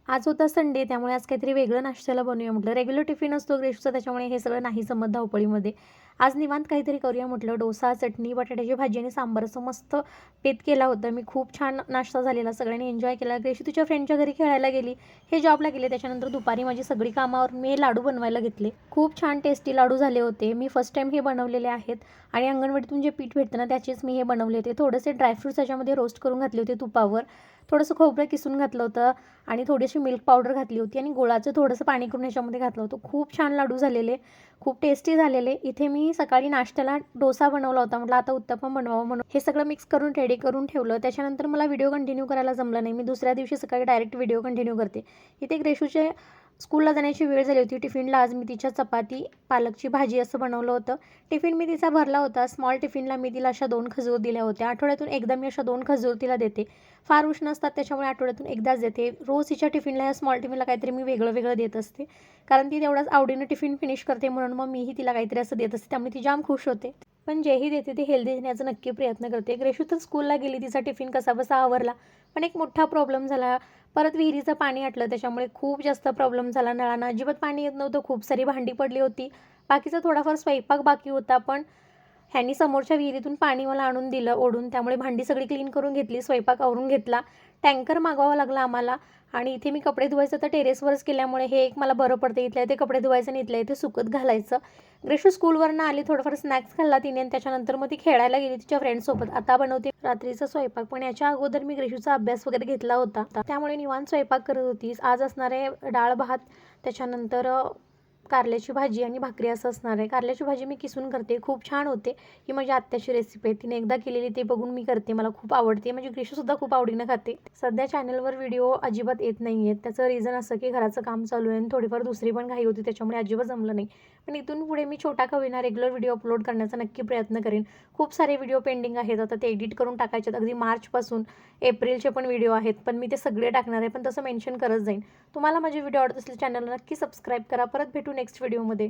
आज होता संडे, त्यामुळे आज काहीतरी वेगळं नाश्त्याला बनवूया म्हटलं. रेग्युलर टिफिन असतो ग्रेशचा, त्याच्यामुळे हे सगळं नाही जमत धावपळीमध्ये. आज निवांत काहीतरी करूया म्हटलं. डोसा, चटणी, बटाट्याची भाजी आणि सांबार असं मस्त बेत केला होता मी. खूप छान नाश्ता झालेला, सगळ्यांनी एन्जॉय केला. ग्रेशी तिच्या फ्रेंडच्या घरी खेळायला गेली, हे जॉबला गेले. त्याच्यानंतर दुपारी माझी सगळी कामावरून मी हे लाडू बनवायला घेतले. खूप छान टेस्टी लाडू झाले होते. मी फर्स्ट टाईम हे बनवलेले आहेत आणि अंगणवाडीतून जे पीठ भेटतं ना, त्याचेच मी हे बनवले होते. थोडेसे ड्रायफ्रुट्स त्याच्यामध्ये रोस्ट करून घातले होते तुपावर. थोडंसं खोबरं किसून घातलं होतं आणि थोडीशी मिल्क पावडर घातली होती आणि गुळाचं थोडंसं पाणी करून ह्याच्यामध्ये घातलं होतं. खूप छान लाडू झालेले, खूप टेस्टी झालेले. इथे मी सकाळी नाश्त्याला डोसा बनवला होता. म्हटलं आता उत्तपम बनवावं म्हणून हे सगळं मिक्स करून रेडी करून ठेवलं. त्याच्यानंतर मला व्हिडिओ कंटिन्यू करायला जमलं नाही. मी दुसऱ्या दिवशी सकाळी डायरेक्ट व्हिडिओ कंटिन्यू करते. इथे ग्रेशूचे स्कूलला जाण्याची वेळ झाली होती. टिफिनला आज मी तिच्या चपाती, पालकची भाजी असं बनवलं होतं. टिफिन मी तिचा भरला होता. स्मॉल टिफिनला मी तिला अशा 2 खजूर दिल्या होत्या. आठवड्यातून एकदा मी अशा 2 खजूर तिला देते. फार उष्ण असतात, त्याच्यामुळे आठवड्यातून एकदाच देते. रोज हिच्या टिफिनला या स्मॉल टिफिनला काहीतरी मी वेगळं वेगळं देत असते, कारण ती तेवढाच आवडीनं टिफिन फिनिश करते. म्हणून मग मीही तिला काहीतरी असं देत असते, त्यामुळे ती जाम खुश होते. पण जेही देते ते हेल्दी देण्याचा नक्की प्रयत्न करते. ग्रेशू तर स्कूलला गेली, तिचा टिफिन कसाबसा आवरला. पण एक मोठा प्रॉब्लेम झाला. परत विहिरीचं पाणी आटलं, त्याच्यामुळे खूप जास्त प्रॉब्लेम झाला. नळांना अजिबात पाणी येत नव्हतं. खूप सारी भांडी पडली होती. बाकीचा थोडाफार स्वयंपाक बाकी होता, पण ह्यांनी समोरच्या विहिरीतून पाणी मला आणून दिलं ओढून. त्यामुळे भांडी सगळी क्लीन करून घेतली, स्वयंपाक आवरून घेतला. टँकर मागवावा लागला आम्हाला. आणि इथे मी कपडे धुवायचं तर टेरेसवरच केल्यामुळे हे एक मला बरं पडतं. इथल्या इथे कपडे धुवायचं आणि इथल्या इथे सुकत घालायचं. ग्रेशू स्कूलवरनं आली, थोडंफार स्नॅक्स खाल्ला तिने आणि त्याच्यानंतर मग ती खेळायला गेली तिच्या फ्रेंड्ससोबत. आता बनवते रात्रीचा स्वयंपाक. पण याच्या अगोदर मी ग्रेशूचा अभ्यास वगैरे घेतला होता, त्यामुळे निवांत स्वयंपाक करत होती. आज असणारे डाळ भात, त्याच्यानंतर कारल्याची भाजी आणि भाकरी असं असणार आहे. कारल्याची भाजी मी किसून करते, खूप छान होते. ही माझी आत्याची रेसिपी आहे, तिने एकदा केलेली ते बघून मी करते. मला खूप आवडते, म्हणजे ग्रीशूसुद्धा खूप आवडीनं खाते. सध्या चॅनलवर व्हिडिओ अजिबात येत नाही आहेत. त्याचं रिझन असं की घराचं काम चालू आहे आणि थोडीफार दुसरी पण घाई होती, त्याच्यामुळे अजिबात जमलं नाही. पण इथून पुढे मी छोटा का होईना रेग्युलर व्हिडिओ अपलोड करण्याचा नक्की प्रयत्न करेन. खूप सारे व्हिडिओ पेंडिंग आहेत, आता ते एडिट करून टाकायचे आहेत. अगदी मार्चपासून एप्रिलचे पण व्हिडिओ आहेत, पण मी ते सगळे टाकणार आहे, पण तसं मेन्शन करत जाईन. तुम्हाला माझे व्हिडिओ आवडत असले चॅनलला नक्की सबस्क्राईब करा. परत भेटू नेक्स्ट व्हिडिओमध्ये.